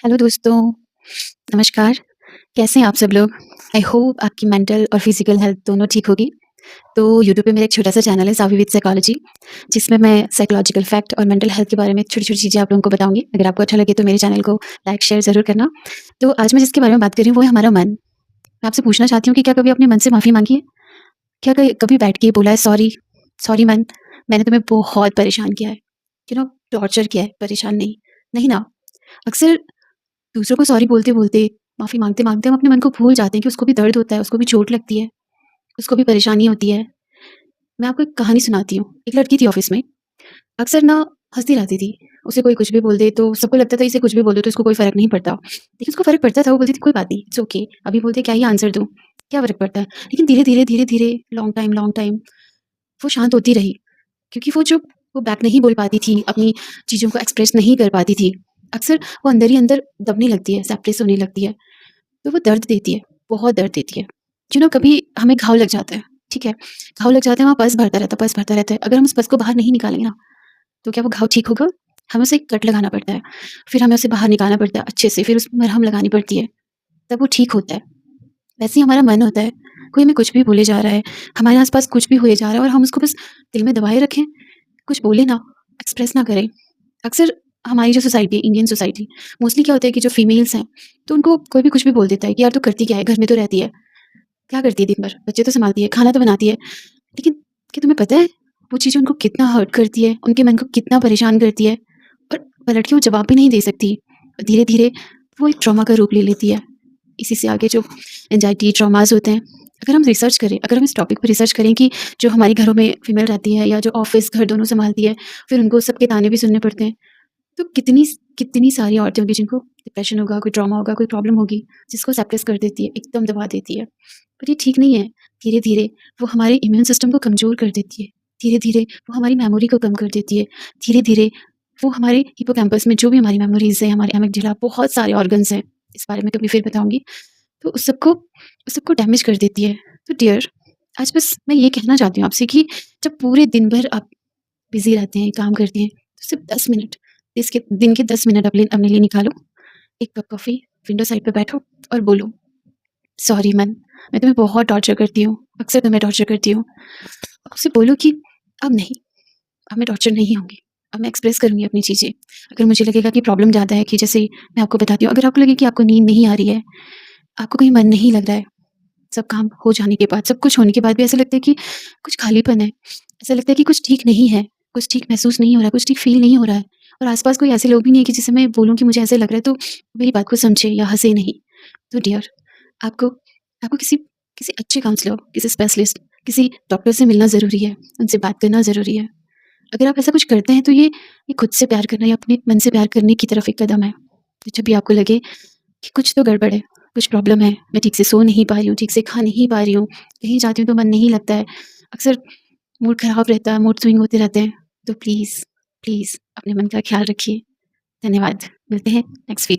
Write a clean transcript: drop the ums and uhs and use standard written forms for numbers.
Hello दोस्तों, नमस्कार। कैसे हैं आप सब लोग? आई होप आपकी मेंटल और फिज़िकल हेल्थ दोनों ठीक होगी। तो यूट्यूब पे मेरा एक छोटा-सा चैनल है सावी विद साइकोलॉजी, जिसमें मैं साइकोलॉजिकल फैक्ट और मेंटल हेल्थ के बारे में छोटी-छोटी चीज़ें आप लोगों को बताऊँगी। अगर आपको अच्छा लगे तो मेरे चैनल को लाइक, शेयर ज़रूर करना। तो आज मैं जिसके बारे में बात कर रही हूँ वो है हमारा मन। मैं आपसे पूछना चाहती हूँ कि क्या कभी अपने मन से माफ़ी माँगी है? क्या कभी बैठ के बोला है सॉरी, सॉरी मन, मैंने तुम्हें बहुत परेशान किया है, टॉर्चर किया है, परेशान नहीं। नहीं ना? अक्सर दूसरों को सॉरी बोलते-बोलते, माफ़ी माँगते-माँगते हम अपने मन को भूल जाते हैं कि उसको भी दर्द होता है, उसको भी चोट लगती है, उसको भी परेशानी होती है। मैं आपको एक कहानी सुनाती हूँ। एक लड़की थी ऑफ़िस में, अक्सर ना हँसती रहती थी। उसे कोई कुछ भी बोल दे तो सबको लगता था इसे कुछ भी बोल दो तो इसको कोई फ़र्क नहीं पड़ता। लेकिन उसको फ़र्क पड़ता था, वो बोलती थी कोई बात नहीं, इट्स ओके। अभी बोलते क्या ही आंसर दूँ, क्या फ़र्क पड़ता है? लेकिन धीरे-धीरे, धीरे-धीरे लॉन्ग टाइम वो शांत होती रही। क्योंकि वो बैक नहीं बोल पाती थी, अपनी चीज़ों को एक्सप्रेस नहीं कर पाती थी। अक्सर वो अंदर ही अंदर दबने लगती है, सप्रेस होने लगती है। तो वो दर्द देती है, बहुत दर्द देती है। कभी हमें घाव लग जाता है, ठीक है? घाव लग जाता है, वहाँ पस भरता रहता है। अगर हम उस पस को बाहर नहीं निकालेंगे ना, तो क्या वो घाव ठीक होगा? हमें उसे कट लगाना पड़ता है, फिर हमें उसे बाहर निकालना पड़ता है अच्छे से, फिर उसमें मरहम लगानी पड़ती है, तब वो ठीक होता है। वैसे ही हमारा मन होता है, कोई हमें कुछ भी बोले जा रहा है, हमारे आस-पास कुछ भी हुए जा रहा है और हम उसको बस दिल में दबाए रखें, कुछ बोले ना, एक्सप्रेस ना करें। अक्सर हमारी जो सोसाइटी है, इंडियन सोसाइटी, मोस्टली क्या होता है कि जो फीमेल्स हैं, तो उनको कोई भी कुछ भी बोल देता है कि यार तू करती क्या है? घर में तो रहती है। क्या करती है दिन भर? बच्चे तो सँभालती है, खाना तो बनाती है। लेकिन क्या तुम्हें पता है, वो चीज़ें उनको कितना हर्ट करती है, उनके मन को कितना परेशान करती है और पलट के वो जवाब भी नहीं दे सकती। धीरे-धीरे वो एक ट्रॉमा का रूप ले लेती है। इसी से आगे जो एंग्ज़ायटी, ट्रॉमाज़ होते हैं, अगर हम इस टॉपिक पे रिसर्च करें कि जो हमारे घरों में फीमेल रहती है या जो ऑफ़िस, घर दोनों सँभालती है, फिर उनको सबके ताने भी सुनने पड़ते हैं। तो कितनी सारी औरतें होंगी जिनको डिप्रेशन होगा, कोई ट्रॉमा होगा, कोई प्रॉब्लम होगी, जिसको सप्रेस कर देती है, एकदम दबा देती है। पर ये ठीक नहीं है। धीरे-धीरे वो हमारे इम्यून सिस्टम को कमज़ोर कर देती है। धीरे-धीरे वो हमारी मेमोरी को कम कर देती है। धीरे-धीरे वो हमारे हिप्पोकैम्पस में जो भी हमारी मेमोरीज़ हैं, हमारे एमिगडाला, बहुत सारे ऑर्गन्स हैं, इस बारे में कभी फिर बताऊँगी। तो उस सबको डैमेज कर देती है। तो डियर, आज बस मैं ये कहना चाहती हूँ आपसे कि जब पूरे दिन भर आप बिज़ी रहते हैं, काम करते हैं, तो सिर्फ़ 10 मिनट, इसके दिन के 10 मिनट अपने लिए निकालो। एक कप कॉफ़ी, विंडो साइड पे बैठो और बोलो, सॉरी मन, मैं तुम्हें बहुत टॉर्चर करती हूँ, अक्सर तुम्हें टॉर्चर करती हूँ। उससे बोलो कि अब नहीं, अब मैं टॉर्चर नहीं होंगी, अब मैं एक्सप्रेस करूँगी अपनी चीज़ें। अगर मुझे लगेगा कि प्रॉब्लम ज़्यादा है, कि जैसे मैं आपको बताती हूँ, अगर आपको लगे कि आपको नींद नहीं आ रही है, आपको कहीं मन नहीं लग रहा है, सब काम हो जाने के बाद, सब कुछ होने के बाद भी ऐसा लगता है कि कुछ खालीपन है, ऐसा लगता है कि कुछ ठीक नहीं है, कुछ ठीक महसूस नहीं हो रहा है, कुछ ठीक फ़ील नहीं हो रहा है और आस-पास कोई ऐसे लोग भी नहीं है कि जिसे मैं बोलूँ कि मुझे ऐसे लग रहा है, तो मेरी बात को समझे या हँसे नहीं। तो डियर, आपको आपको किसी किसी अच्छे काउंसलर, किसी स्पेशलिस्ट, किसी डॉक्टर से मिलना ज़रूरी है, उनसे बात करना ज़रूरी है। अगर आप ऐसा कुछ करते हैं तो ये खुद से प्यार करना या अपने मन से प्यार करने की तरफ एक कदम है। तो जब भी आपको लगे कि कुछ तो गड़बड़ है, कुछ प्रॉब्लम है, मैं ठीक से सो नहीं पा रही हूँ, ठीक से खा नहीं पा रही हूँ, कहीं जाती हूँ तो मन नहीं लगता है, अक्सर मूड ख़राब रहता है, मूड स्विंग होते रहते हैं, तो प्लीज़, प्लीज़ अपने मन का ख़्याल रखिए। धन्यवाद। मिलते हैं नेक्स्ट वीडियो